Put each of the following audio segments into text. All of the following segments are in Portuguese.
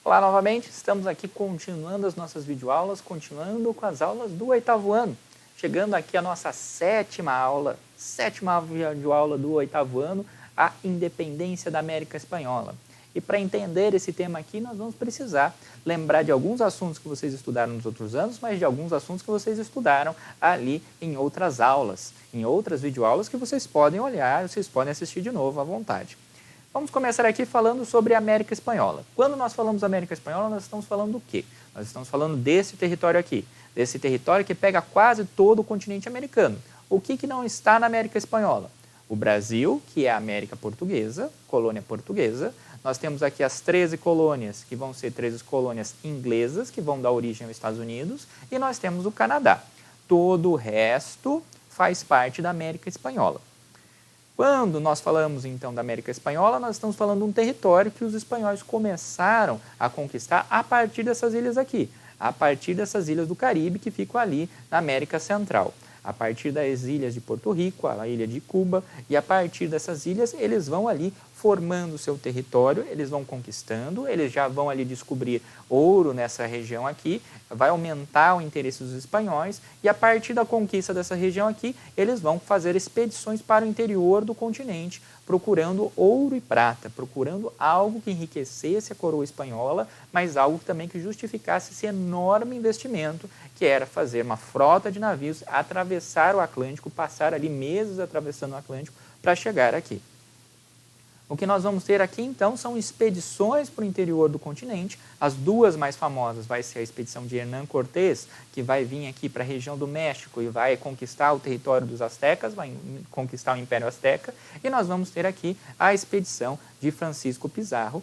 Olá novamente, estamos aqui continuando as nossas videoaulas, continuando com as aulas do 8º ano. Chegando aqui a nossa sétima videoaula do 8º ano, a independência da América Espanhola. E para entender esse tema aqui, nós vamos precisar lembrar de alguns assuntos que vocês estudaram nos outros anos, mas de alguns assuntos que vocês estudaram ali em outras aulas, em outras videoaulas que vocês podem olhar, vocês podem assistir de novo à vontade. Vamos começar aqui falando sobre a América Espanhola. Quando nós falamos América Espanhola, nós estamos falando do quê? Nós estamos falando desse território aqui, desse território que pega quase todo o continente americano. O que não está na América Espanhola? O Brasil, que é a América Portuguesa, colônia portuguesa. Nós temos aqui as 13 colônias, que vão ser 13 colônias inglesas, que vão dar origem aos Estados Unidos. E nós temos o Canadá. Todo o resto faz parte da América Espanhola. Quando nós falamos, então, da América Espanhola, nós estamos falando de um território que os espanhóis começaram a conquistar a partir dessas ilhas aqui, a partir dessas ilhas do Caribe que ficam ali na América Central. A partir das ilhas de Porto Rico, a ilha de Cuba, e a partir dessas ilhas eles vão ali formando o seu território, eles vão conquistando, eles já vão ali descobrir ouro nessa região aqui, vai aumentar o interesse dos espanhóis e a partir da conquista dessa região aqui, eles vão fazer expedições para o interior do continente, procurando ouro e prata, procurando algo que enriquecesse a coroa espanhola, mas algo também que justificasse esse enorme investimento que era fazer uma frota de navios, atravessar o Atlântico, passar ali meses atravessando o Atlântico para chegar aqui. O que nós vamos ter aqui, então, são expedições para o interior do continente. As duas mais famosas vai ser a expedição de Hernán Cortés, que vai vir aqui para a região do México e vai conquistar o território dos astecas, vai conquistar o Império Azteca. E nós vamos ter aqui a expedição de Francisco Pizarro,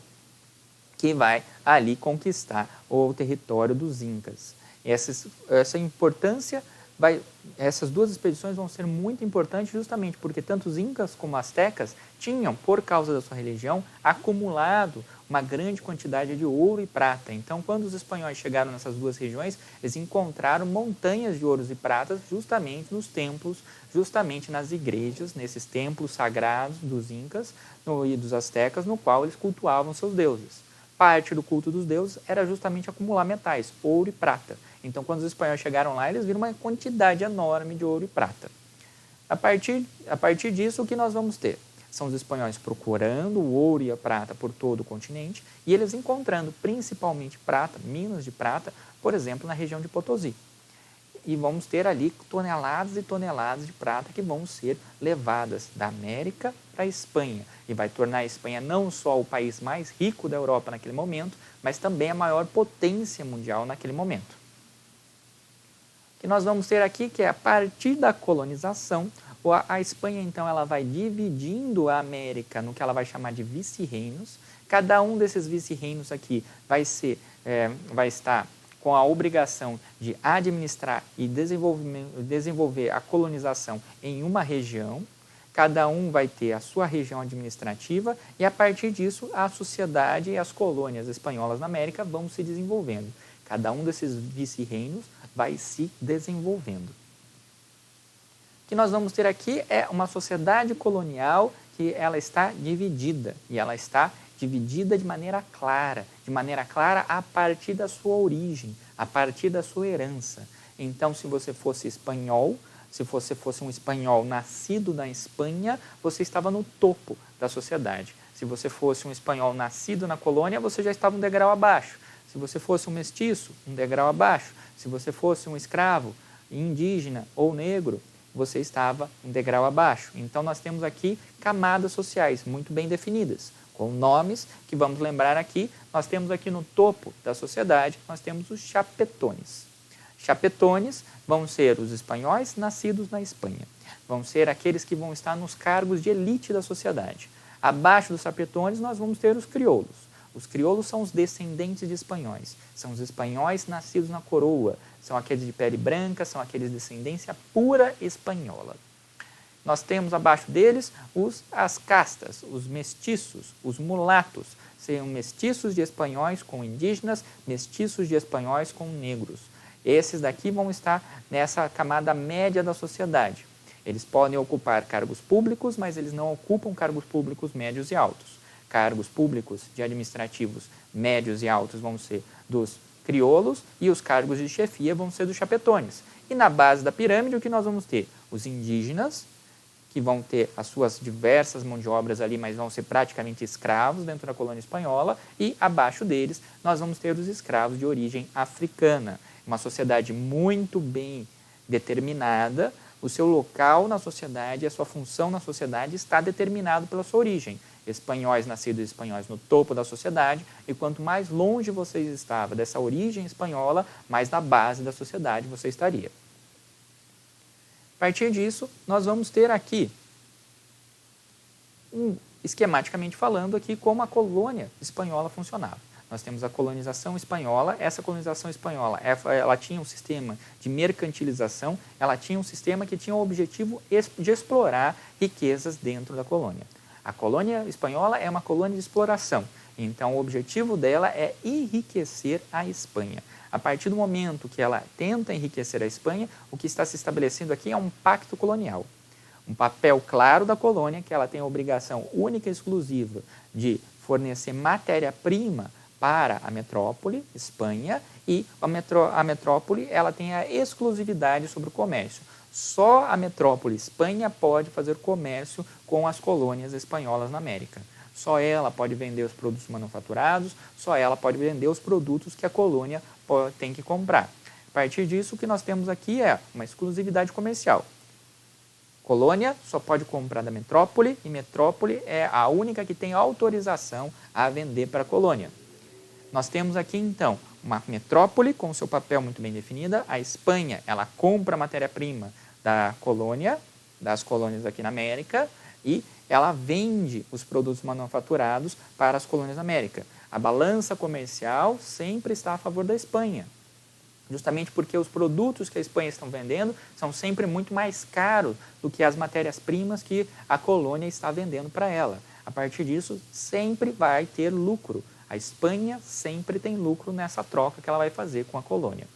que vai ali conquistar o território dos Incas. Essa importância essas duas expedições vão ser muito importantes justamente porque tanto os incas como astecas tinham, por causa da sua religião, acumulado uma grande quantidade de ouro e prata. Então, quando os espanhóis chegaram nessas duas regiões, eles encontraram montanhas de ouros e pratas justamente nos templos, justamente nas igrejas, nesses templos sagrados dos incas e dos astecas, no qual eles cultuavam seus deuses. Parte do culto dos deuses era justamente acumular metais, ouro e prata. Então, quando os espanhóis chegaram lá, eles viram uma quantidade enorme de ouro e prata. A partir disso, o que nós vamos ter? São os espanhóis procurando o ouro e a prata por todo o continente e eles encontrando principalmente prata, minas de prata, por exemplo, na região de Potosí. E vamos ter ali toneladas e toneladas de prata que vão ser levadas da América para a Espanha. E vai tornar a Espanha não só o país mais rico da Europa naquele momento, mas também a maior potência mundial naquele momento. O que nós vamos ter aqui que é a partir da colonização, a Espanha então ela vai dividindo a América no que ela vai chamar de vice-reinos. Cada um desses vice-reinos aqui vai estar com a obrigação de administrar e desenvolver a colonização em uma região. Cada um vai ter a sua região administrativa e, a partir disso, a sociedade e as colônias espanholas na América vão se desenvolvendo. Cada um desses vice-reinos vai se desenvolvendo. O que nós vamos ter aqui é uma sociedade colonial que ela está dividida, e ela está dividida de maneira clara a partir da sua origem, a partir da sua herança. Então, se você fosse espanhol, se você fosse um espanhol nascido na Espanha, você estava no topo da sociedade. Se você fosse um espanhol nascido na colônia, você já estava um degrau abaixo. Se você fosse um mestiço, um degrau abaixo. Se você fosse um escravo, indígena ou negro, você estava um degrau abaixo. Então, nós temos aqui camadas sociais muito bem definidas, com nomes que vamos lembrar aqui. Nós temos aqui no topo da sociedade, nós temos os chapetones. Chapetones vão ser os espanhóis nascidos na Espanha. Vão ser aqueles que vão estar nos cargos de elite da sociedade. Abaixo dos chapetones, nós vamos ter os crioulos. Os crioulos são os descendentes de espanhóis. São os espanhóis nascidos na coroa. São aqueles de pele branca, são aqueles de descendência pura espanhola. Nós temos abaixo deles as castas, os mestiços, os mulatos. Seriam mestiços de espanhóis com indígenas, mestiços de espanhóis com negros. Esses daqui vão estar nessa camada média da sociedade. Eles podem ocupar cargos públicos, mas eles não ocupam cargos públicos médios e altos. cargos públicos de administrativos médios e altos vão ser dos crioulos e os cargos de chefia vão ser dos chapetones. E na base da pirâmide, o que nós vamos ter? Os indígenas, que vão ter as suas diversas mãos de obras ali, mas vão ser praticamente escravos dentro da colônia espanhola, e abaixo deles nós vamos ter os escravos de origem africana. Uma sociedade muito bem determinada, o seu local na sociedade, a sua função na sociedade está determinado pela sua origem. Espanhóis nascidos espanhóis no topo da sociedade, e quanto mais longe você estava dessa origem espanhola, mais na base da sociedade você estaria. A partir disso, nós vamos ter aqui, esquematicamente falando, aqui como a colônia espanhola funcionava. Nós temos a colonização espanhola. Essa colonização espanhola, ela tinha um sistema de mercantilização, ela tinha um sistema que tinha o objetivo de explorar riquezas dentro da colônia. A colônia espanhola é uma colônia de exploração, então o objetivo dela é enriquecer a Espanha. A partir do momento que ela tenta enriquecer a Espanha, o que está se estabelecendo aqui é um pacto colonial. Um papel claro da colônia, que ela tem a obrigação única e exclusiva de fornecer matéria-prima para a metrópole, Espanha, e a metrópole ela tem a exclusividade sobre o comércio. Só a metrópole Espanha pode fazer comércio com as colônias espanholas na América. Só ela pode vender os produtos manufaturados, só ela pode vender os produtos que a colônia tem que comprar. A partir disso, o que nós temos aqui é uma exclusividade comercial. Colônia só pode comprar da metrópole, e metrópole é a única que tem autorização a vender para a colônia. Nós temos aqui, então, uma metrópole com seu papel muito bem definida. A Espanha, ela compra a matéria-prima da colônia, das colônias aqui na América, e ela vende os produtos manufaturados para as colônias da América. A balança comercial sempre está a favor da Espanha, justamente porque os produtos que a Espanha está vendendo são sempre muito mais caros do que as matérias-primas que a colônia está vendendo para ela. A partir disso, sempre vai ter lucro. A Espanha sempre tem lucro nessa troca que ela vai fazer com a colônia.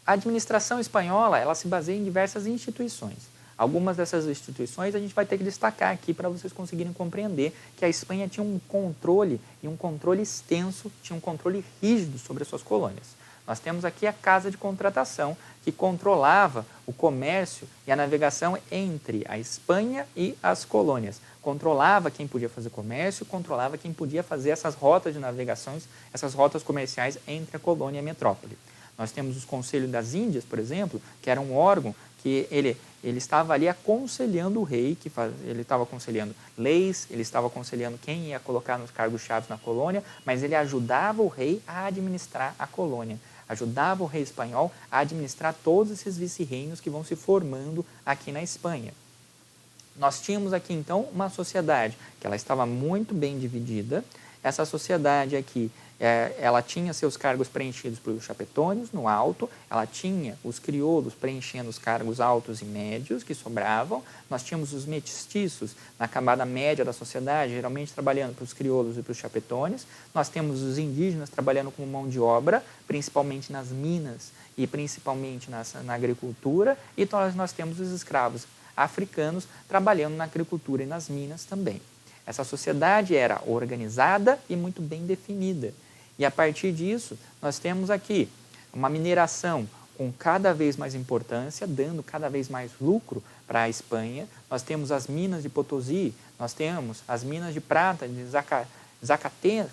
A administração espanhola, ela se baseia em diversas instituições. Algumas dessas instituições a gente vai ter que destacar aqui para vocês conseguirem compreender que a Espanha tinha um controle, e um controle extenso, tinha um controle rígido sobre as suas colônias. Nós temos aqui a Casa de Contratação, que controlava o comércio e a navegação entre a Espanha e as colônias. Controlava quem podia fazer comércio, controlava quem podia fazer essas rotas de navegações, essas rotas comerciais entre a colônia e a metrópole. Nós temos os Conselhos das Índias, por exemplo, que era um órgão que ele estava ali aconselhando o rei, ele estava aconselhando leis, ele estava aconselhando quem ia colocar nos cargos-chave na colônia, mas ele ajudava o rei a administrar a colônia, ajudava o rei espanhol a administrar todos esses vice-reinos que vão se formando aqui na Espanha. Nós tínhamos aqui, então, uma sociedade que ela estava muito bem dividida. Essa sociedade aqui, ela tinha seus cargos preenchidos pelos chapetones no alto, ela tinha os crioulos preenchendo os cargos altos e médios que sobravam, nós tínhamos os mestiços na camada média da sociedade, geralmente trabalhando para os crioulos e para os chapetones, nós temos os indígenas trabalhando como mão de obra, principalmente nas minas e principalmente na agricultura, e nós temos os escravos africanos trabalhando na agricultura e nas minas também. Essa sociedade era organizada e muito bem definida. E a partir disso, nós temos aqui uma mineração com cada vez mais importância, dando cada vez mais lucro para a Espanha. Nós temos as minas de Potosí, nós temos as minas de prata de Zacateca.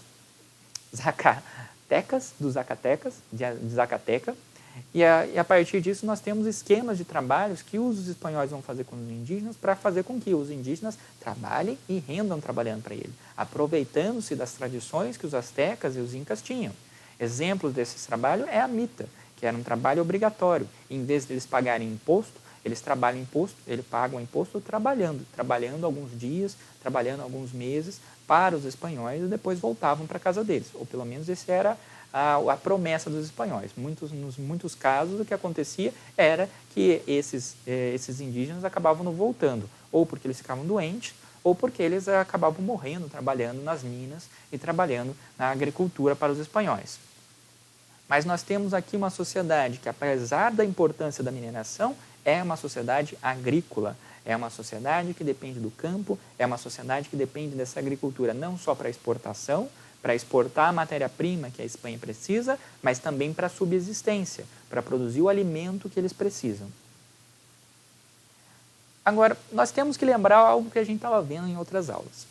E a partir disso nós temos esquemas de trabalhos que os espanhóis vão fazer com os indígenas para fazer com que os indígenas trabalhem e rendam trabalhando para ele, aproveitando-se das tradições que os astecas e os incas tinham. Exemplos desse trabalho é a mita, que era um trabalho obrigatório. Em vez de eles pagarem imposto, eles pagam imposto trabalhando alguns dias, trabalhando alguns meses para os espanhóis e depois voltavam para a casa deles. Ou pelo menos esse era a promessa dos espanhóis. Nos muitos casos, o que acontecia era que esses indígenas acabavam não voltando, ou porque eles ficavam doentes, ou porque eles acabavam morrendo trabalhando nas minas e trabalhando na agricultura para os espanhóis. Mas nós temos aqui uma sociedade que, apesar da importância da mineração, é uma sociedade agrícola, é uma sociedade que depende do campo, é uma sociedade que depende dessa agricultura não só para exportação, para exportar a matéria-prima que a Espanha precisa, mas também para a subsistência, para produzir o alimento que eles precisam. Agora, nós temos que lembrar algo que a gente estava vendo em outras aulas.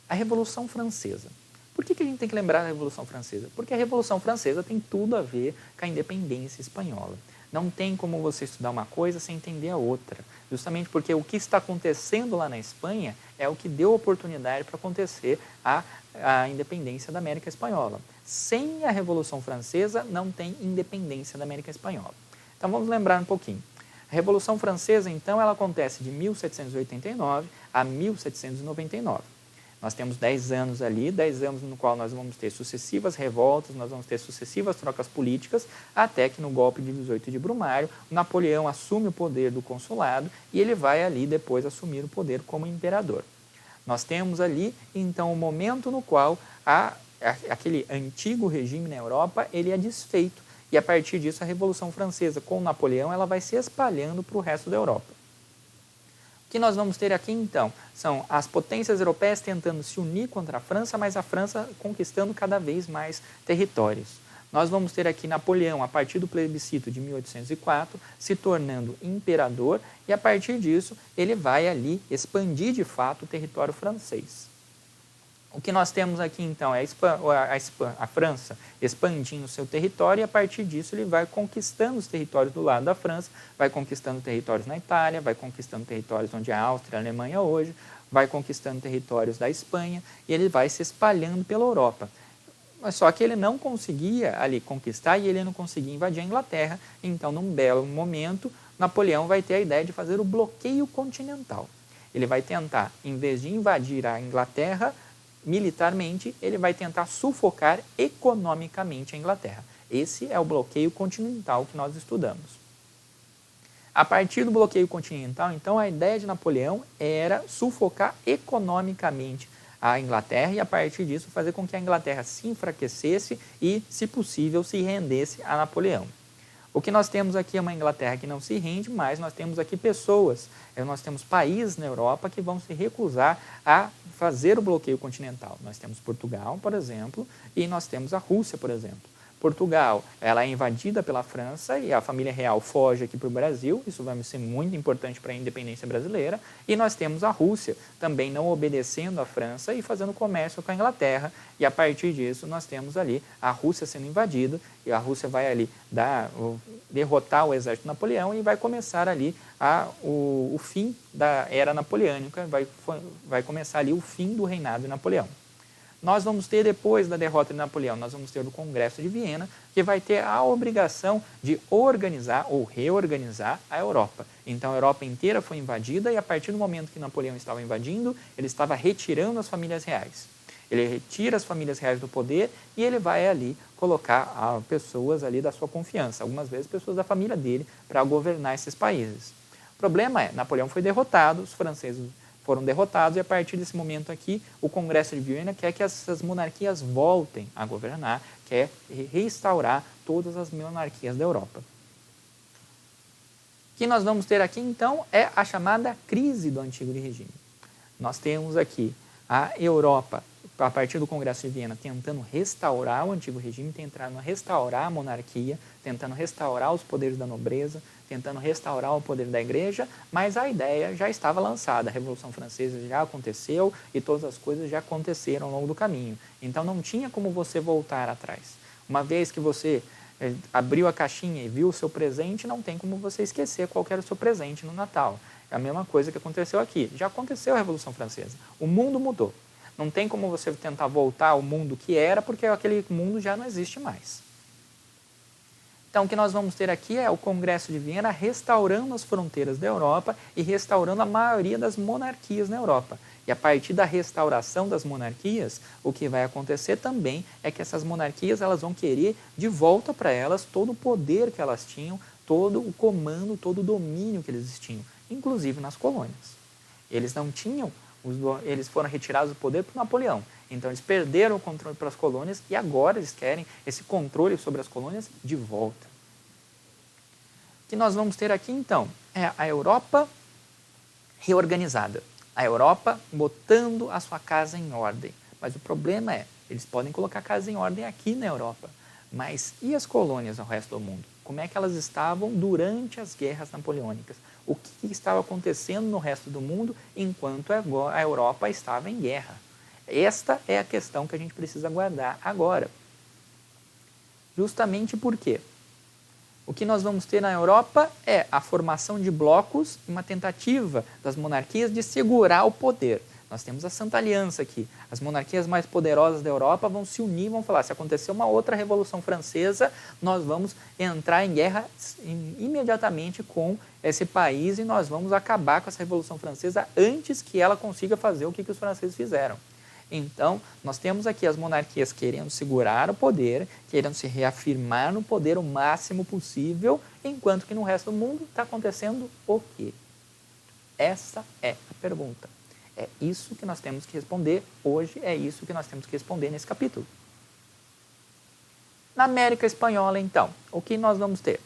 A Revolução Francesa. Por que a gente tem que lembrar da Revolução Francesa? Porque a Revolução Francesa tem tudo a ver com a independência espanhola. Não tem como você estudar uma coisa sem entender a outra. Justamente porque o que está acontecendo lá na Espanha é o que deu oportunidade para acontecer a independência da América Espanhola. Sem a Revolução Francesa, não tem independência da América Espanhola. Então vamos lembrar um pouquinho. A Revolução Francesa, então, ela acontece de 1789 a 1799. Nós temos 10 anos ali, 10 anos no qual nós vamos ter sucessivas revoltas, nós vamos ter sucessivas trocas políticas, até que no golpe de 18 de Brumário, Napoleão assume o poder do consulado e ele vai ali depois assumir o poder como imperador. Nós temos ali, então, o momento no qual aquele antigo regime na Europa ele é desfeito. E a partir disso, a Revolução Francesa, com Napoleão, ela vai se espalhando para o resto da Europa. O que nós vamos ter aqui, então, são as potências europeias tentando se unir contra a França, mas a França conquistando cada vez mais territórios. Nós vamos ter aqui Napoleão, a partir do plebiscito de 1804, se tornando imperador, e a partir disso, ele vai ali expandir, de fato, o território francês. O que nós temos aqui, então, é a França expandindo o seu território e, a partir disso, ele vai conquistando os territórios do lado da França, vai conquistando territórios na Itália, vai conquistando territórios onde é a Áustria, a Alemanha hoje, vai conquistando territórios da Espanha e ele vai se espalhando pela Europa. Mas só que ele não conseguia ali conquistar e ele não conseguia invadir a Inglaterra, então, num belo momento, Napoleão vai ter a ideia de fazer o bloqueio continental. Ele vai tentar, em vez de invadir a Inglaterra, militarmente, ele vai tentar sufocar economicamente a Inglaterra. Esse é o bloqueio continental que nós estudamos. A partir do bloqueio continental, então, a ideia de Napoleão era sufocar economicamente a Inglaterra e, a partir disso, fazer com que a Inglaterra se enfraquecesse e, se possível, se rendesse a Napoleão. O que nós temos aqui é uma Inglaterra que não se rende, mas nós temos aqui pessoas, nós temos países na Europa que vão se recusar a fazer o bloqueio continental. Nós temos Portugal, por exemplo, e nós temos a Rússia, por exemplo. Portugal, ela é invadida pela França e a família real foge aqui para o Brasil, isso vai ser muito importante para a independência brasileira, e nós temos a Rússia também não obedecendo à França e fazendo comércio com a Inglaterra, e a partir disso nós temos ali a Rússia sendo invadida, e a Rússia vai ali derrotar o exército de Napoleão e vai começar ali o fim da era napoleônica, vai começar ali o fim do reinado de Napoleão. Nós vamos ter, depois da derrota de Napoleão, nós vamos ter o Congresso de Viena, que vai ter a obrigação de organizar ou reorganizar a Europa. Então, a Europa inteira foi invadida e, a partir do momento que Napoleão estava invadindo, ele estava retirando as famílias reais. Ele retira as famílias reais do poder e ele vai ali colocar pessoas ali da sua confiança, algumas vezes pessoas da família dele, para governar esses países. O problema é, Napoleão foi derrotado, os franceses foram derrotados e, a partir desse momento aqui, o Congresso de Viena quer que essas monarquias voltem a governar, quer restaurar todas as monarquias da Europa. O que nós vamos ter aqui, então, é a chamada crise do Antigo Regime. Nós temos aqui a Europa, a partir do Congresso de Viena, tentando restaurar o Antigo Regime, tentando restaurar a monarquia, tentando restaurar os poderes da nobreza, tentando restaurar o poder da igreja, mas a ideia já estava lançada, a Revolução Francesa já aconteceu e todas as coisas já aconteceram ao longo do caminho. Então não tinha como você voltar atrás. Uma vez que você abriu a caixinha e viu o seu presente, não tem como você esquecer qual era o seu presente no Natal. É a mesma coisa que aconteceu aqui. Já aconteceu a Revolução Francesa. O mundo mudou. Não tem como você tentar voltar ao mundo que era, porque aquele mundo já não existe mais. Então, o que nós vamos ter aqui é o Congresso de Viena restaurando as fronteiras da Europa e restaurando a maioria das monarquias na Europa. E a partir da restauração das monarquias, o que vai acontecer também é que essas monarquias elas vão querer de volta para elas todo o poder que elas tinham, todo o comando, todo o domínio que eles tinham, inclusive nas colônias. Eles não tinham, eles foram retirados do poder por Napoleão. Então, eles perderam o controle para as colônias e agora eles querem esse controle sobre as colônias de volta. que nós vamos ter aqui, então, é a Europa reorganizada. A Europa botando a sua casa em ordem. Mas o problema é, eles podem colocar a casa em ordem aqui na Europa. Mas e as colônias ao resto do mundo? Como é que elas estavam durante as guerras napoleônicas? O que estava acontecendo no resto do mundo enquanto a Europa estava em guerra? Esta é a questão que a gente precisa guardar agora. Justamente porque o que nós vamos ter na Europa é a formação de blocos e uma tentativa das monarquias de segurar o poder. Nós temos a Santa Aliança aqui. As monarquias mais poderosas da Europa vão se unir, vão falar, se acontecer uma outra Revolução Francesa, nós vamos entrar em guerra imediatamente com esse país e nós vamos acabar com essa Revolução Francesa antes que ela consiga fazer o que os franceses fizeram. Então, nós temos aqui as monarquias querendo segurar o poder, querendo se reafirmar no poder o máximo possível, enquanto que no resto do mundo está acontecendo o quê? Essa é a pergunta. É isso que nós temos que responder hoje, é isso que nós temos que responder nesse capítulo. Na América Espanhola, então, o que nós vamos ter?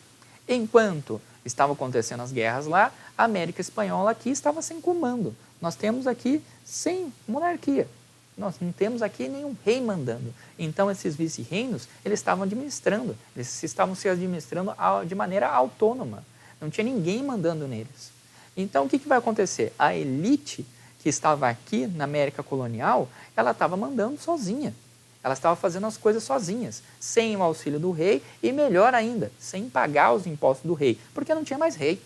Enquanto estavam acontecendo as guerras lá, a América Espanhola aqui estava sem comando. Nós temos aqui sem monarquia. Nós não temos aqui nenhum rei mandando. Então, esses vice-reinos, eles estavam administrando. Eles estavam se administrando de maneira autônoma. Não tinha ninguém mandando neles. Então, o que vai acontecer? A elite que estava aqui na América colonial, ela estava mandando sozinha. Ela estava fazendo as coisas sozinhas, sem o auxílio do rei e, melhor ainda, sem pagar os impostos do rei, porque não tinha mais rei.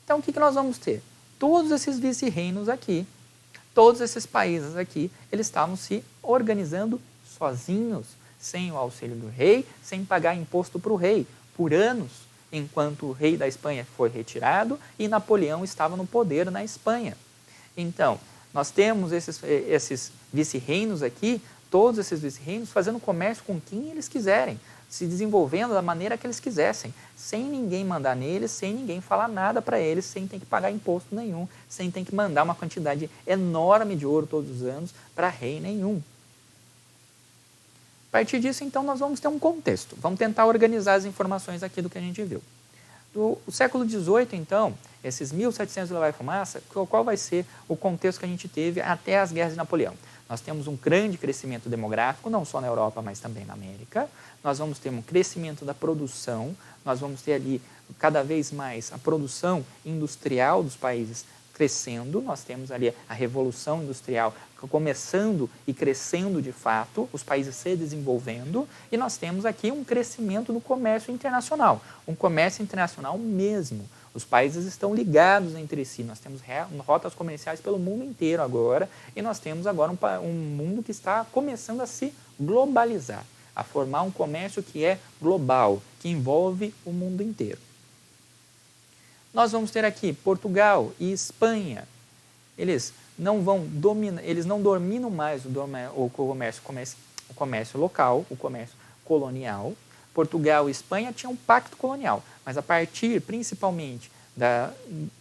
Então, o que nós vamos ter? Todos esses vice-reinos aqui, todos esses países aqui, eles estavam se organizando sozinhos, sem o auxílio do rei, sem pagar imposto para o rei, por anos, enquanto o rei da Espanha foi retirado e Napoleão estava no poder na Espanha. Então, nós temos esses vice-reinos aqui, todos esses vice-reinos fazendo comércio com quem eles quiserem, se desenvolvendo da maneira que eles quisessem, sem ninguém mandar neles, sem ninguém falar nada para eles, sem ter que pagar imposto nenhum, sem ter que mandar uma quantidade enorme de ouro todos os anos para rei nenhum. A partir disso, então, nós vamos ter um contexto. Vamos tentar organizar as informações aqui do que a gente viu. Do século XVIII, então, esses 1700 levar e fumaça, qual vai ser o contexto que a gente teve até as guerras de Napoleão? Nós temos um grande crescimento demográfico, não só na Europa, mas também na América. Nós vamos ter um crescimento da produção, nós vamos ter ali cada vez mais a produção industrial dos países crescendo, nós temos ali a Revolução Industrial começando e crescendo de fato, os países se desenvolvendo, e nós temos aqui um crescimento no comércio internacional, um comércio internacional mesmo. Os países estão ligados entre si, nós temos rotas comerciais pelo mundo inteiro agora, e nós temos agora um mundo que está começando a se globalizar, a formar um comércio que é global, que envolve o mundo inteiro. Nós vamos ter aqui Portugal e Espanha. Eles não dominam mais o comércio local, o comércio colonial. Portugal e Espanha tinham um pacto colonial, mas a partir, principalmente,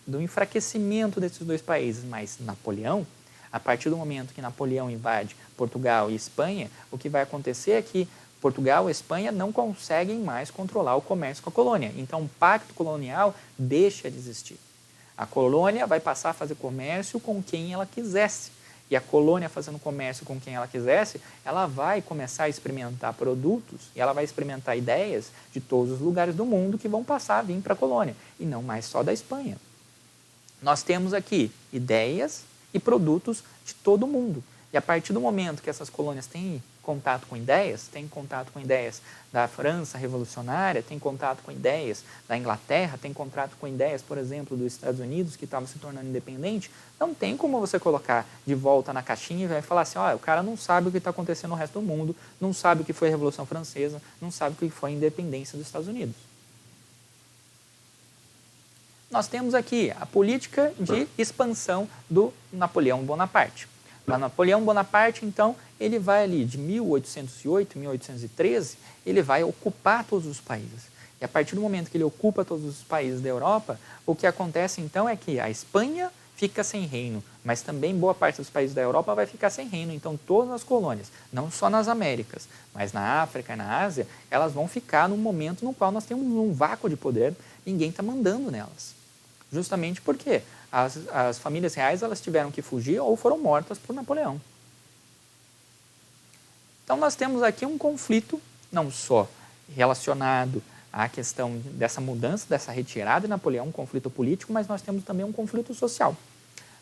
do enfraquecimento desses dois países, mas Napoleão, a partir do momento que Napoleão invade Portugal e Espanha, o que vai acontecer é que Portugal e Espanha não conseguem mais controlar o comércio com a colônia. Então, o pacto colonial deixa de existir. A colônia vai passar a fazer comércio com quem ela quisesse. E a colônia fazendo comércio com quem ela quisesse, ela vai começar a experimentar produtos e ela vai experimentar ideias de todos os lugares do mundo que vão passar a vir para a colônia, e não mais só da Espanha. Nós temos aqui ideias e produtos de todo o mundo. E a partir do momento que essas colônias têm contato com ideias da França revolucionária, têm contato com ideias da Inglaterra, têm contato com ideias, por exemplo, dos Estados Unidos, que estavam se tornando independente, não tem como você colocar de volta na caixinha e vai falar assim, o cara não sabe o que está acontecendo no resto do mundo, não sabe o que foi a Revolução Francesa, não sabe o que foi a independência dos Estados Unidos. Nós temos aqui a política de expansão do Napoleão Bonaparte. O Napoleão Bonaparte, então, ele vai ali de 1808, 1813, ele vai ocupar todos os países. E a partir do momento que ele ocupa todos os países da Europa, o que acontece então é que a Espanha fica sem reino, mas também boa parte dos países da Europa vai ficar sem reino. Então, todas as colônias, não só nas Américas, mas na África e na Ásia, elas vão ficar num momento no qual nós temos um vácuo de poder, ninguém está mandando nelas. Justamente porque as famílias reais elas tiveram que fugir ou foram mortas por Napoleão. Então, nós temos aqui um conflito, não só relacionado à questão dessa mudança, dessa retirada de Napoleão, um conflito político, mas nós temos também um conflito social.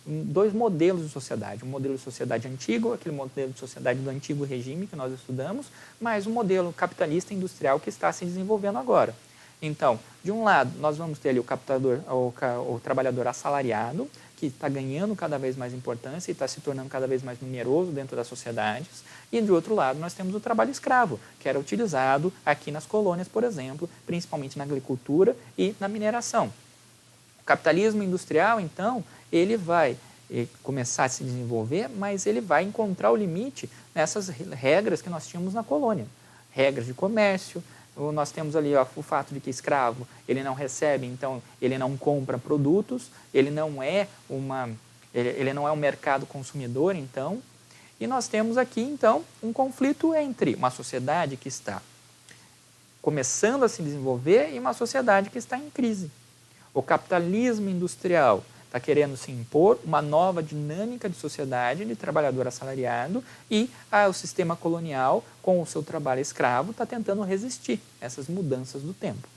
Dois modelos de sociedade, um modelo de sociedade antigo, aquele modelo de sociedade do antigo regime que nós estudamos, mas um modelo capitalista industrial que está se desenvolvendo agora. Então, de um lado, nós vamos ter ali o trabalhador assalariado, que está ganhando cada vez mais importância e está se tornando cada vez mais numeroso dentro das sociedades. E, de outro lado, nós temos o trabalho escravo, que era utilizado aqui nas colônias, por exemplo, principalmente na agricultura e na mineração. O capitalismo industrial, então, ele vai começar a se desenvolver, mas ele vai encontrar o limite nessas regras que nós tínhamos na colônia. Regras de comércio. Nós temos ali o fato de que escravo ele não recebe, então ele não compra produtos, ele não é um mercado consumidor, então. E nós temos aqui, então, um conflito entre uma sociedade que está começando a se desenvolver e uma sociedade que está em crise. O capitalismo industrial está querendo se impor uma nova dinâmica de sociedade de trabalhador assalariado e o sistema colonial, com o seu trabalho escravo, está tentando resistir a essas mudanças do tempo.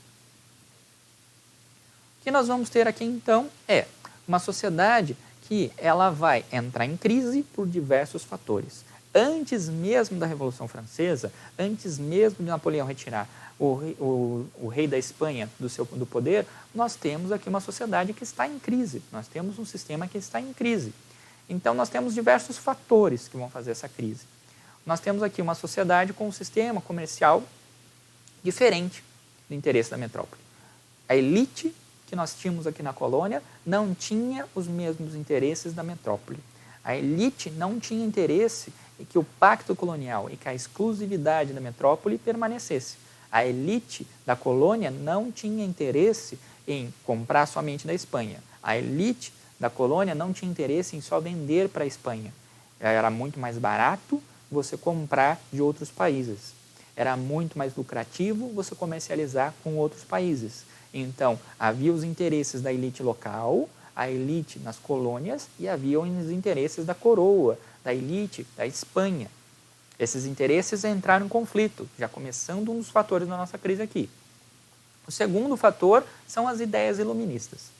O que nós vamos ter aqui, então, é uma sociedade que ela vai entrar em crise por diversos fatores. Antes mesmo da Revolução Francesa, antes mesmo de Napoleão retirar o rei da Espanha do poder, nós temos aqui uma sociedade que está em crise, nós temos um sistema que está em crise. Então, nós temos diversos fatores que vão fazer essa crise. Nós temos aqui uma sociedade com um sistema comercial diferente do interesse da metrópole. A elite que nós tínhamos aqui na colônia não tinha os mesmos interesses da metrópole. A elite não tinha interesse em que o pacto colonial e que a exclusividade da metrópole permanecesse. A elite da colônia não tinha interesse em comprar somente da Espanha. A elite da colônia não tinha interesse em só vender para a Espanha. Era muito mais barato você comprar de outros países. Era muito mais lucrativo você comercializar com outros países. Então, havia os interesses da elite local, a elite nas colônias e havia os interesses da coroa, da elite da Espanha. Esses interesses entraram em conflito, já começando um dos fatores da nossa crise aqui. O segundo fator são as ideias iluministas.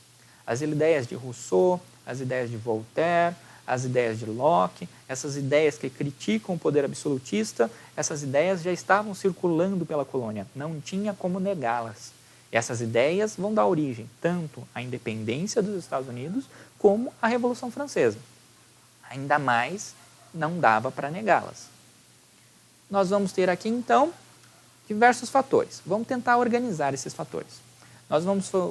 As ideias de Rousseau, as ideias de Voltaire, as ideias de Locke, essas ideias que criticam o poder absolutista, essas ideias já estavam circulando pela colônia, não tinha como negá-las. Essas ideias vão dar origem tanto à independência dos Estados Unidos como à Revolução Francesa. Ainda mais não dava para negá-las. Nós vamos ter aqui, então, diversos fatores. Vamos tentar organizar esses fatores.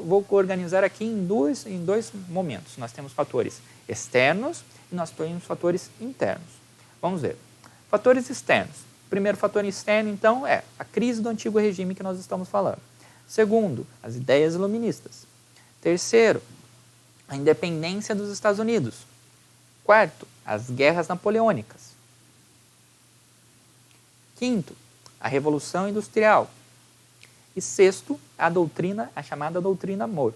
Vou organizar aqui em dois momentos. Nós temos fatores externos e nós temos fatores internos. Vamos ver. Fatores externos. O primeiro fator externo, então, é a crise do antigo regime que nós estamos falando. Segundo, as ideias iluministas. Terceiro, a independência dos Estados Unidos. Quarto, as guerras napoleônicas. Quinto, a Revolução Industrial. E sexto, a chamada doutrina Monroe.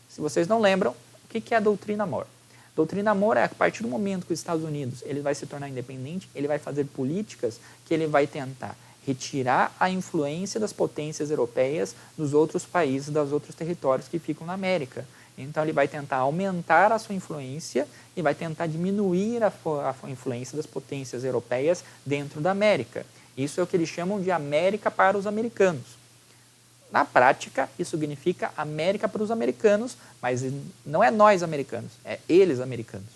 Se vocês não lembram, o que é a doutrina Monroe? A doutrina Monroe é a partir do momento que os Estados Unidos ele vai se tornar independente, ele vai fazer políticas que ele vai tentar retirar a influência das potências europeias dos outros países, dos outros territórios que ficam na América. Então, ele vai tentar aumentar a sua influência e vai tentar diminuir a influência das potências europeias dentro da América. Isso é o que eles chamam de América para os americanos. Na prática, isso significa América para os americanos, mas não é nós americanos, é eles americanos.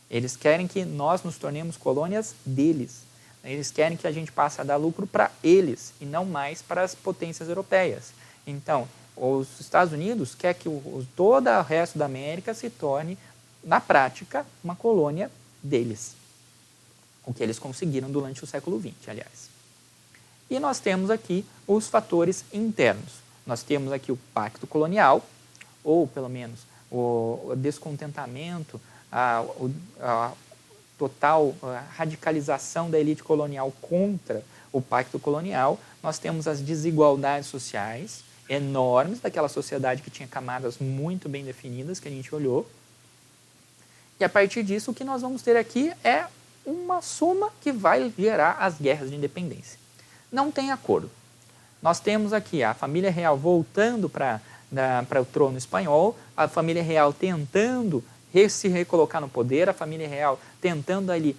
Eles querem que nós nos tornemos colônias deles. Eles querem que a gente passe a dar lucro para eles e não mais para as potências europeias. Então, os Estados Unidos querem que todo o resto da América se torne, na prática, uma colônia deles. O que eles conseguiram durante o século XX, aliás. E nós temos aqui os fatores internos. Nós temos aqui o pacto colonial, ou pelo menos o descontentamento a total radicalização da elite colonial contra o pacto colonial, nós temos as desigualdades sociais enormes daquela sociedade que tinha camadas muito bem definidas, que a gente olhou. E a partir disso, o que nós vamos ter aqui é uma soma que vai gerar as guerras de independência. Não tem acordo. Nós temos aqui a família real voltando para o trono espanhol, a família real tentando se recolocar no poder, a família real tentando ali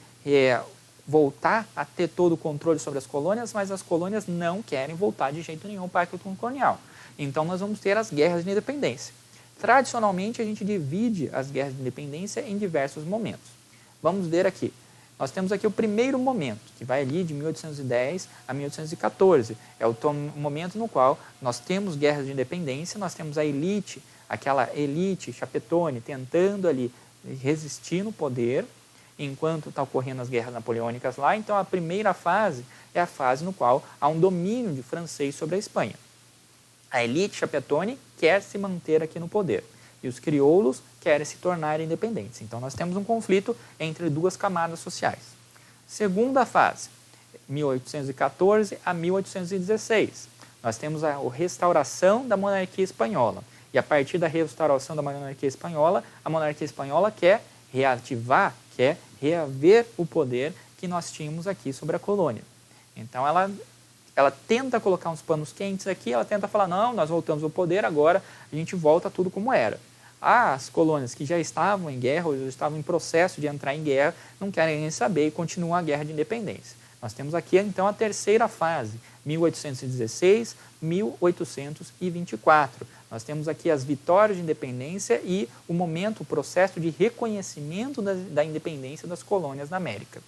voltar a ter todo o controle sobre as colônias, mas as colônias não querem voltar de jeito nenhum ao pacto colonial. Então nós vamos ter as guerras de independência. Tradicionalmente a gente divide as guerras de independência em diversos momentos. Vamos ver aqui. Nós temos aqui o primeiro momento, que vai ali de 1810 a 1814. É o momento no qual nós temos guerras de independência, nós temos a elite, aquela elite chapetone tentando ali resistir no poder, enquanto está ocorrendo as guerras napoleônicas lá. Então a primeira fase é a fase no qual há um domínio de francês sobre a Espanha. A elite chapetone quer se manter aqui no poder e os crioulos querem se tornar independentes. Então nós temos um conflito entre duas camadas sociais. Segunda fase, 1814 a 1816. Nós temos a restauração da monarquia espanhola. E a partir da restauração da monarquia espanhola, a monarquia espanhola quer reativar, quer reaver o poder que nós tínhamos aqui sobre a colônia. Então ela tenta colocar uns panos quentes aqui, ela tenta falar, não, nós voltamos ao poder, agora a gente volta tudo como era. As colônias que já estavam em guerra, ou já estavam em processo de entrar em guerra, não querem nem saber e continuam a guerra de independência. Nós temos aqui, então, a terceira fase, 1816, 1824. Nós temos aqui as vitórias de independência e o momento, o processo de reconhecimento da independência das colônias na América.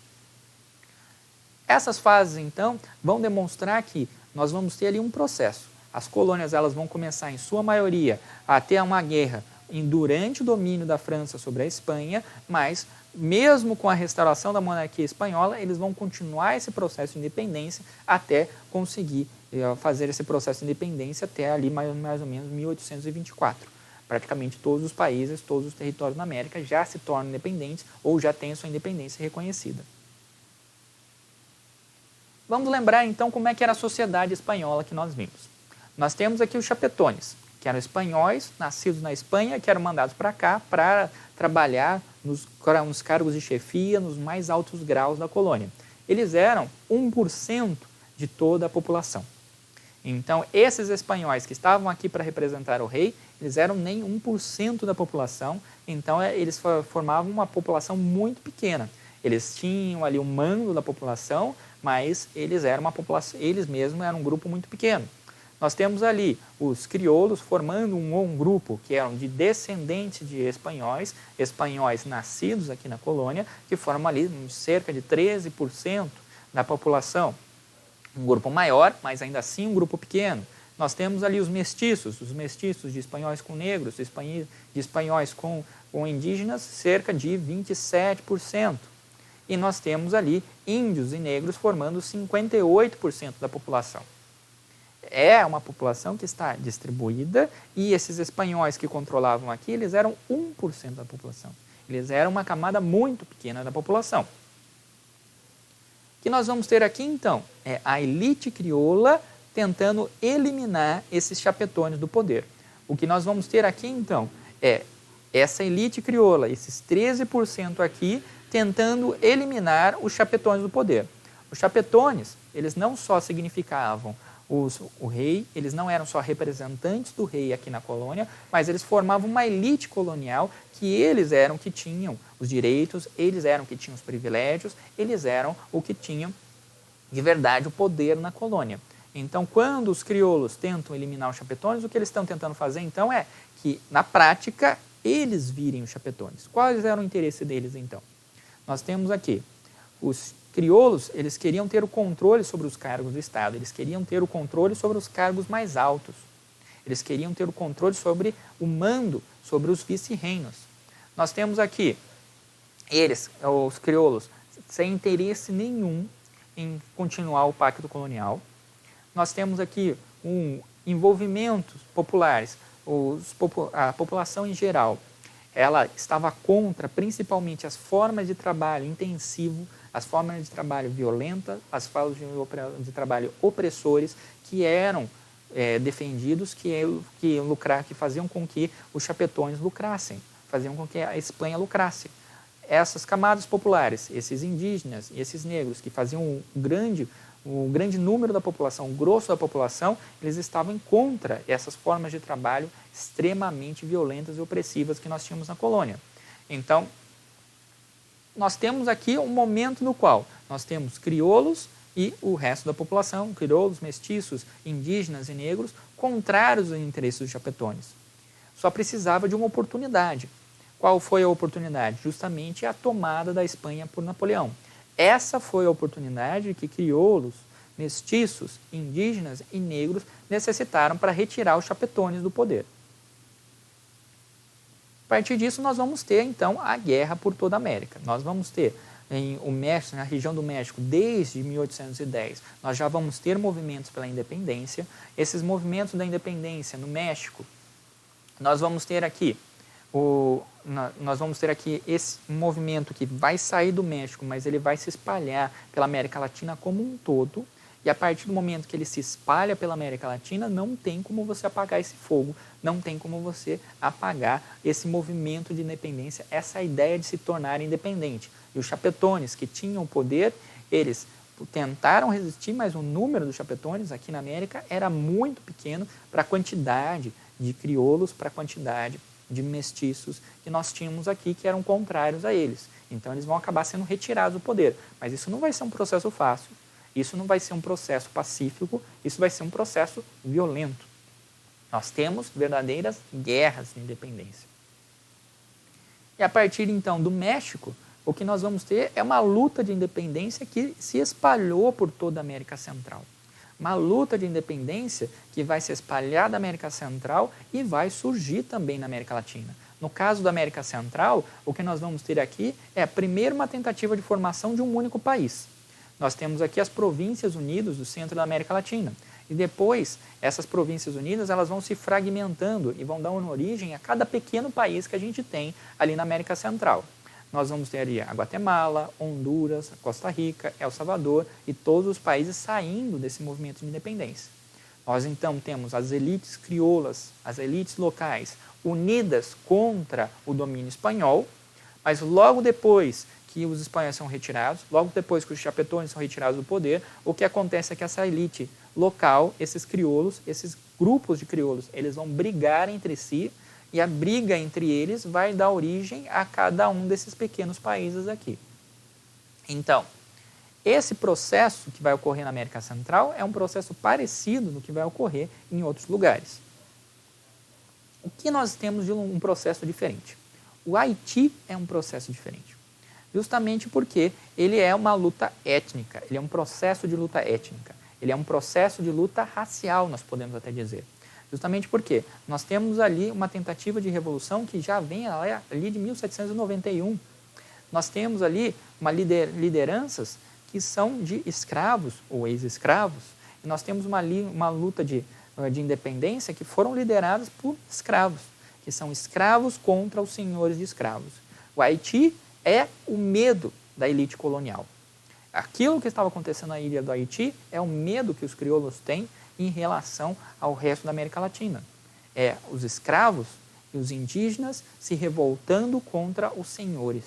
Essas fases, então, vão demonstrar que nós vamos ter ali um processo. As colônias elas vão começar, em sua maioria, a ter uma guerra durante o domínio da França sobre a Espanha, mas, mesmo com a restauração da monarquia espanhola, eles vão continuar esse processo de independência até conseguir fazer esse processo de independência até ali mais ou menos 1824. Praticamente todos os países, todos os territórios na América já se tornam independentes ou já têm sua independência reconhecida. Vamos lembrar então como é que era a sociedade espanhola que nós vimos. Nós temos aqui os chapetones, que eram espanhóis, nascidos na Espanha, que eram mandados para cá para trabalhar nos cargos de chefia, nos mais altos graus da colônia. Eles eram 1% de toda a população. Então, esses espanhóis que estavam aqui para representar o rei, eles eram nem 1% da população, então eles formavam uma população muito pequena. Eles tinham ali o mando da população, mas eles eram uma população, eles mesmos eram um grupo muito pequeno. Nós temos ali os crioulos formando um grupo que eram de descendentes de espanhóis, espanhóis nascidos aqui na colônia, que formam ali cerca de 13% da população. Um grupo maior, mas ainda assim um grupo pequeno. Nós temos ali os mestiços de espanhóis com negros, de espanhóis com indígenas, cerca de 27%. E nós temos ali índios e negros formando 58% da população. É uma população que está distribuída e esses espanhóis que controlavam aqui, eles eram 1% da população. Eles eram uma camada muito pequena da população. O que nós vamos ter aqui, então, é a elite crioula tentando eliminar esses chapetones do poder. O que nós vamos ter aqui, então, é essa elite crioula, esses 13% aqui, tentando eliminar os chapetones do poder. Os chapetones, eles não só significavam o rei, eles não eram só representantes do rei aqui na colônia, mas eles formavam uma elite colonial que eles eram que tinham os direitos, eles eram que tinham os privilégios, eles eram o que tinham, de verdade, o poder na colônia. Então, quando os crioulos tentam eliminar os chapetones, o que eles estão tentando fazer, então, é que, na prática, eles virem os chapetones. Quais eram o interesse deles, então? Nós temos aqui os crioulos, eles queriam ter o controle sobre os cargos do Estado, eles queriam ter o controle sobre os cargos mais altos, eles queriam ter o controle sobre o mando, sobre os vice-reinos. Nós temos aqui eles, os crioulos, sem interesse nenhum em continuar o pacto colonial. Nós temos aqui envolvimentos populares, a população em geral ela estava contra principalmente as formas de trabalho intensivo, as formas de trabalho violentas, as formas de trabalho opressores que eram defendidos, que faziam com que os chapetões lucrassem, faziam com que a Espanha lucrasse. Essas camadas populares, esses indígenas e esses negros que faziam o grande número da população, o grosso da população, eles estavam contra essas formas de trabalho extremamente violentas e opressivas que nós tínhamos na colônia. Então, nós temos aqui um momento no qual nós temos crioulos e o resto da população, crioulos, mestiços, indígenas e negros, contrários aos interesses dos chapetones. Só precisava de uma oportunidade. Qual foi a oportunidade? Justamente a tomada da Espanha por Napoleão. Essa foi a oportunidade que crioulos, mestiços, indígenas e negros necessitaram para retirar os chapetones do poder. A partir disso, nós vamos ter, então, a guerra por toda a América. Nós vamos ter o México, na região do México, desde 1810, nós já vamos ter movimentos pela independência. Esses movimentos da independência no México, nós vamos ter aqui esse movimento que vai sair do México, mas ele vai se espalhar pela América Latina como um todo. E a partir do momento que ele se espalha pela América Latina, não tem como você apagar esse fogo, não tem como você apagar esse movimento de independência, essa ideia de se tornar independente. E os chapetones que tinham o poder, eles tentaram resistir, mas o número dos chapetones aqui na América era muito pequeno para a quantidade de crioulos, para a quantidade de mestiços que nós tínhamos aqui, que eram contrários a eles. Então, eles vão acabar sendo retirados do poder. Mas isso não vai ser um processo fácil, isso não vai ser um processo pacífico, isso vai ser um processo violento. Nós temos verdadeiras guerras de independência. E a partir, então, do México, o que nós vamos ter é uma luta de independência que se espalhou por toda a América Central. Uma luta de independência que vai se espalhar da América Central e vai surgir também na América Latina. No caso da América Central, o que nós vamos ter aqui é, primeiro, uma tentativa de formação de um único país. Nós temos aqui as Províncias Unidas do centro da América Latina. E depois, essas Províncias Unidas elas vão se fragmentando e vão dar origem a cada pequeno país que a gente tem ali na América Central. Nós vamos ter ali a Guatemala, Honduras, Costa Rica, El Salvador e todos os países saindo desse movimento de independência. Nós então temos as elites crioulas, as elites locais, unidas contra o domínio espanhol, mas logo depois que os espanhóis são retirados, logo depois que os chapetones são retirados do poder, o que acontece é que essa elite local, esses crioulos, esses grupos de crioulos, eles vão brigar entre si, e a briga entre eles vai dar origem a cada um desses pequenos países aqui. Então, esse processo que vai ocorrer na América Central é um processo parecido do que vai ocorrer em outros lugares. O que nós temos de um processo diferente? O Haiti é um processo diferente, justamente porque ele é uma luta étnica, ele é um processo de luta étnica, ele é um processo de luta racial, nós podemos até dizer. Justamente porque nós temos ali uma tentativa de revolução que já vem ali de 1791. Nós temos ali lideranças que são de escravos ou ex-escravos. E nós temos uma luta de independência que foram lideradas por escravos, que são escravos contra os senhores de escravos. O Haiti é o medo da elite colonial. Aquilo que estava acontecendo na ilha do Haiti é o medo que os crioulos têm em relação ao resto da América Latina. É os escravos e os indígenas se revoltando contra os senhores.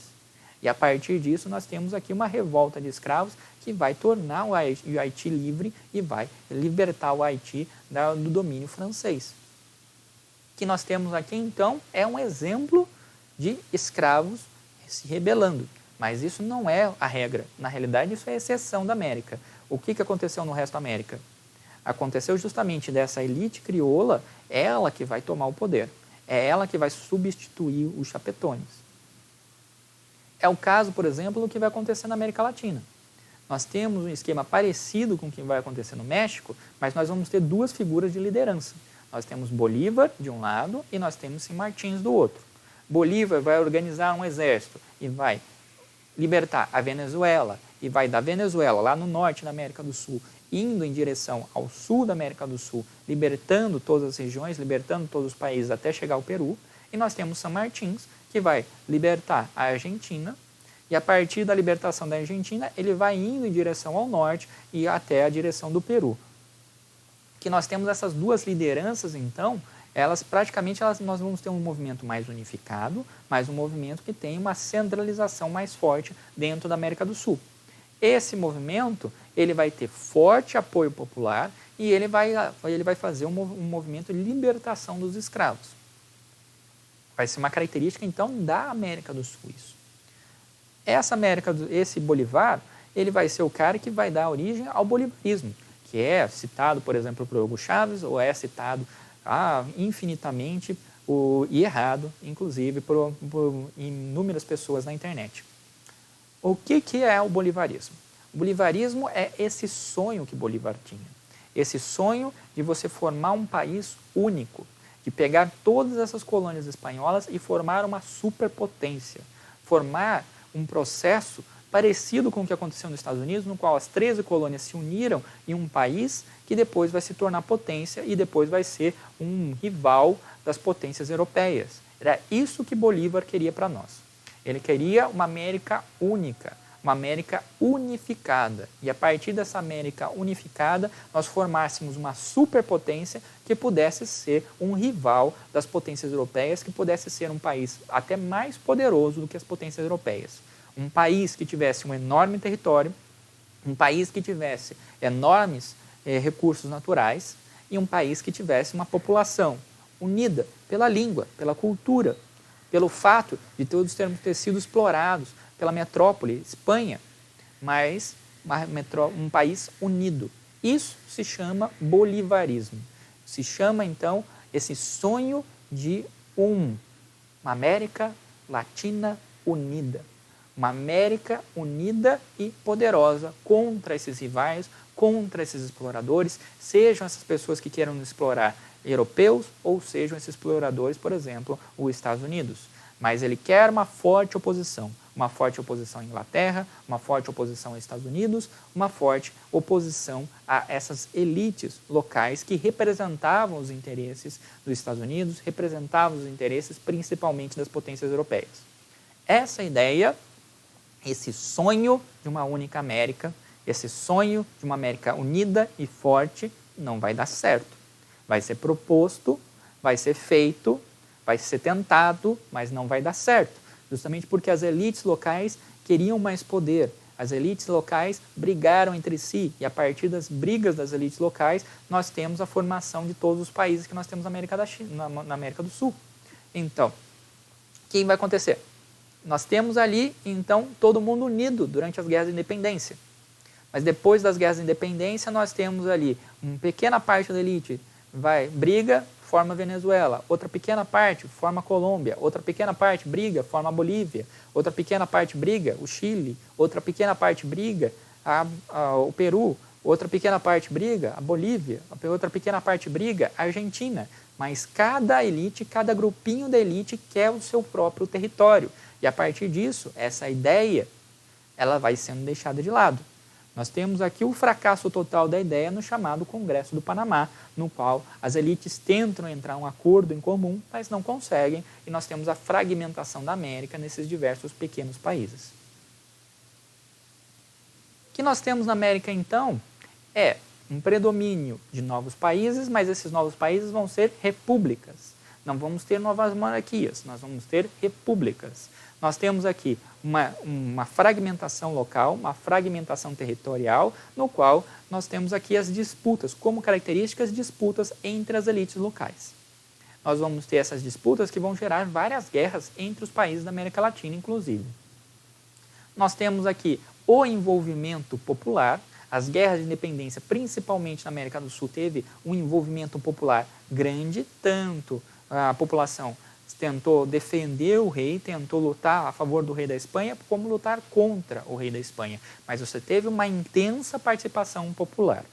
E a partir disso nós temos aqui uma revolta de escravos que vai tornar o Haiti livre e vai libertar o Haiti do domínio francês. O que nós temos aqui então é um exemplo de escravos se rebelando. Mas isso não é a regra. Na realidade, isso é a exceção da América. O que aconteceu no resto da América? Aconteceu justamente dessa elite crioula, ela que vai tomar o poder. É ela que vai substituir os chapetones. É o caso, por exemplo, do que vai acontecer na América Latina. Nós temos um esquema parecido com o que vai acontecer no México, mas nós vamos ter duas figuras de liderança. Nós temos Bolívar, de um lado, e nós temos San Martín, do outro. Bolívar vai organizar um exército e vai libertar a Venezuela, e vai da Venezuela, lá no norte da América do Sul, indo em direção ao sul da América do Sul, libertando todas as regiões, libertando todos os países até chegar ao Peru. E nós temos San Martín, que vai libertar a Argentina, e a partir da libertação da Argentina, ele vai indo em direção ao norte e até a direção do Peru. Que nós temos essas duas lideranças, então, nós vamos ter um movimento mais unificado, mas um movimento que tem uma centralização mais forte dentro da América do Sul. Esse movimento, ele vai ter forte apoio popular e ele vai fazer um movimento de libertação dos escravos. Vai ser uma característica, então, da América do Sul isso. Esse Bolívar, ele vai ser o cara que vai dar origem ao bolivarismo, que é citado, por exemplo, por Hugo Chávez, ou é citado infinitamente e errado, inclusive, por inúmeras pessoas na internet. O que é o bolivarismo? O bolivarismo é esse sonho que Bolívar tinha. Esse sonho de você formar um país único, de pegar todas essas colônias espanholas e formar uma superpotência, formar um processo parecido com o que aconteceu nos Estados Unidos, no qual as 13 colônias se uniram em um país que depois vai se tornar potência e depois vai ser um rival das potências europeias. Era isso que Bolívar queria para nós. Ele queria uma América única, uma América unificada. E a partir dessa América unificada, nós formássemos uma superpotência que pudesse ser um rival das potências europeias, que pudesse ser um país até mais poderoso do que as potências europeias. Um país que tivesse um enorme território, um país que tivesse enormes recursos naturais e um país que tivesse uma população unida pela língua, pela cultura, pelo fato de todos termos sido explorados pela metrópole Espanha, mas um país unido. Isso se chama bolivarismo. Se chama, então, esse sonho de uma América Latina unida. Uma América unida e poderosa contra esses rivais, contra esses exploradores, sejam essas pessoas que queiram explorar europeus ou sejam esses exploradores, por exemplo, os Estados Unidos. Mas ele quer uma forte oposição à Inglaterra, uma forte oposição aos Estados Unidos, uma forte oposição a essas elites locais que representavam os interesses dos Estados Unidos, representavam os interesses principalmente das potências europeias. Essa ideia, esse sonho de uma única América, esse sonho de uma América unida e forte, não vai dar certo. Vai ser proposto, vai ser feito, vai ser tentado, mas não vai dar certo. Justamente porque as elites locais queriam mais poder. As elites locais brigaram entre si e a partir das brigas das elites locais nós temos a formação de todos os países que nós temos na América do Sul. Então, o que vai acontecer? Nós temos ali, então, todo mundo unido durante as guerras de independência. Mas depois das guerras de independência nós temos ali uma pequena parte da elite briga, forma Venezuela, outra pequena parte forma Colômbia, outra pequena parte briga, forma Bolívia, outra pequena parte briga, o Chile, outra pequena parte briga, o Peru, outra pequena parte briga, a Bolívia, outra pequena parte briga, a Argentina. Mas cada elite, cada grupinho da elite quer o seu próprio território. E a partir disso, essa ideia ela vai sendo deixada de lado. Nós temos aqui o fracasso total da ideia no chamado Congresso do Panamá, no qual as elites tentam entrar em um acordo em comum, mas não conseguem, e nós temos a fragmentação da América nesses diversos pequenos países. O que nós temos na América, então, é um predomínio de novos países, mas esses novos países vão ser repúblicas. Não vamos ter novas monarquias, nós vamos ter repúblicas. Nós temos aqui uma fragmentação local, uma fragmentação territorial, no qual nós temos aqui as disputas, como características disputas entre as elites locais. Nós vamos ter essas disputas que vão gerar várias guerras entre os países da América Latina, inclusive. Nós temos aqui o envolvimento popular, as guerras de independência, principalmente na América do Sul, teve um envolvimento popular grande, tanto a população tentou defender o rei, tentou lutar a favor do rei da Espanha, como lutar contra o rei da Espanha. Mas você teve uma intensa participação popular.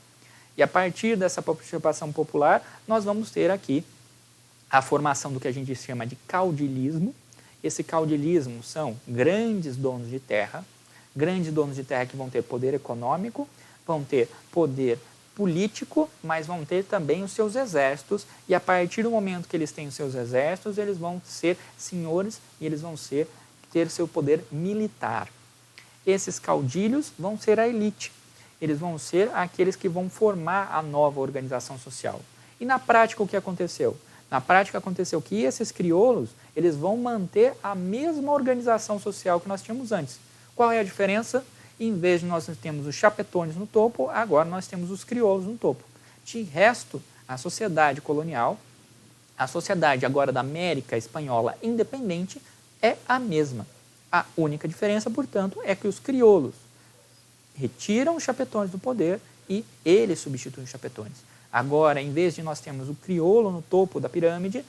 E a partir dessa participação popular, nós vamos ter aqui a formação do que a gente chama de caudilismo. Esse caudilismo são grandes donos de terra que vão ter poder econômico, vão ter poder político, mas vão ter também os seus exércitos, e a partir do momento que eles têm os seus exércitos, eles vão ser senhores e eles vão ter seu poder militar. Esses caudilhos vão ser a elite, eles vão ser aqueles que vão formar a nova organização social. E na prática o que aconteceu? Na prática aconteceu que esses crioulos, eles vão manter a mesma organização social que nós tínhamos antes. Qual é a diferença? Em vez de nós termos os chapetones no topo, agora nós temos os crioulos no topo. De resto, a sociedade colonial, a sociedade agora da América Espanhola independente, é a mesma. A única diferença, portanto, é que os crioulos retiram os chapetones do poder e eles substituem os chapetones. Agora, em vez de nós termos o crioulo no topo da pirâmide,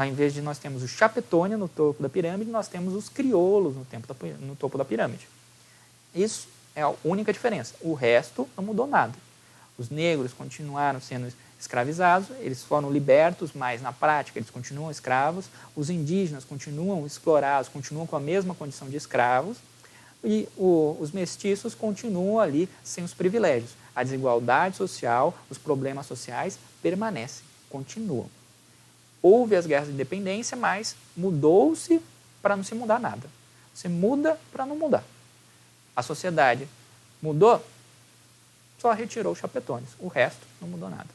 em vez de nós termos o chapetone no topo da pirâmide, nós temos os crioulos no topo da pirâmide. Isso é a única diferença. O resto não mudou nada. Os negros continuaram sendo escravizados, eles foram libertos, mas na prática eles continuam escravos. Os indígenas continuam explorados, continuam com a mesma condição de escravos. E os mestiços continuam ali sem os privilégios. A desigualdade social, os problemas sociais permanecem, continuam. Houve as guerras de independência, mas mudou-se para não se mudar nada. Você muda para não mudar. A sociedade mudou, só retirou os chapetones. O resto não mudou nada.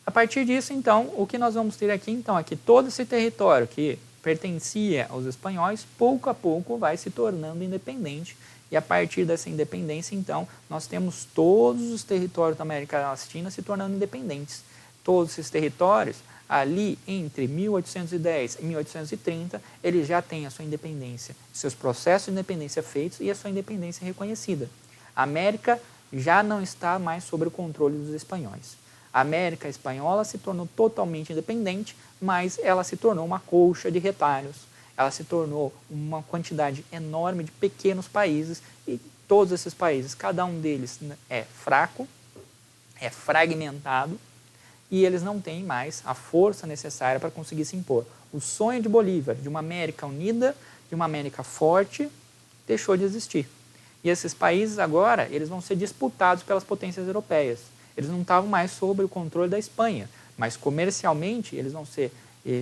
A partir disso, então, o que nós vamos ter aqui, então, é que todo esse território que pertencia aos espanhóis, pouco a pouco vai se tornando independente. E a partir dessa independência, então, nós temos todos os territórios da América Latina se tornando independentes. Todos esses territórios, ali entre 1810 e 1830, eles já têm a sua independência, seus processos de independência feitos e a sua independência reconhecida. A América já não está mais sob o controle dos espanhóis. A América Espanhola se tornou totalmente independente, mas ela se tornou uma colcha de retalhos. Ela se tornou uma quantidade enorme de pequenos países e todos esses países, cada um deles é fraco, é fragmentado, e eles não têm mais a força necessária para conseguir se impor. O sonho de Bolívar, de uma América unida, de uma América forte, deixou de existir. E esses países agora, eles vão ser disputados pelas potências europeias. Eles não estavam mais sob o controle da Espanha, mas comercialmente eles vão ser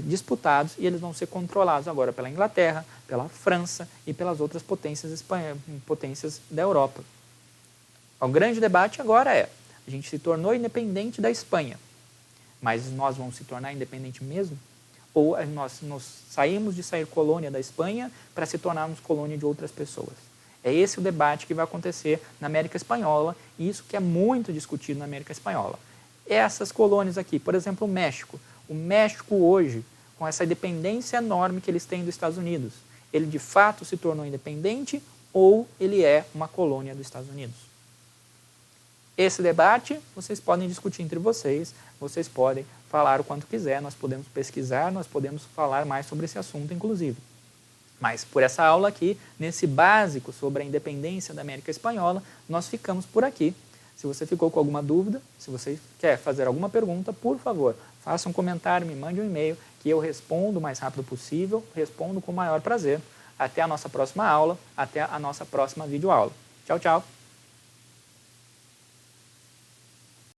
disputados e eles vão ser controlados agora pela Inglaterra, pela França e pelas outras potências da Europa. O grande debate agora é, a gente se tornou independente da Espanha, mas nós vamos se tornar independente mesmo? Ou nós saímos de ser colônia da Espanha para se tornarmos colônia de outras pessoas? É esse o debate que vai acontecer na América Espanhola, e isso que é muito discutido na América Espanhola. Essas colônias aqui, por exemplo, o México. O México hoje, com essa dependência enorme que eles têm dos Estados Unidos, ele de fato se tornou independente ou ele é uma colônia dos Estados Unidos? Esse debate vocês podem discutir entre vocês, vocês podem falar o quanto quiser, nós podemos pesquisar, nós podemos falar mais sobre esse assunto, inclusive. Mas por essa aula aqui, nesse básico sobre a independência da América Espanhola, nós ficamos por aqui. Se você ficou com alguma dúvida, se você quer fazer alguma pergunta, por favor, faça um comentário, me mande um e-mail, que eu respondo o mais rápido possível, respondo com o maior prazer. Até a nossa próxima aula, até a nossa próxima videoaula. Tchau, tchau!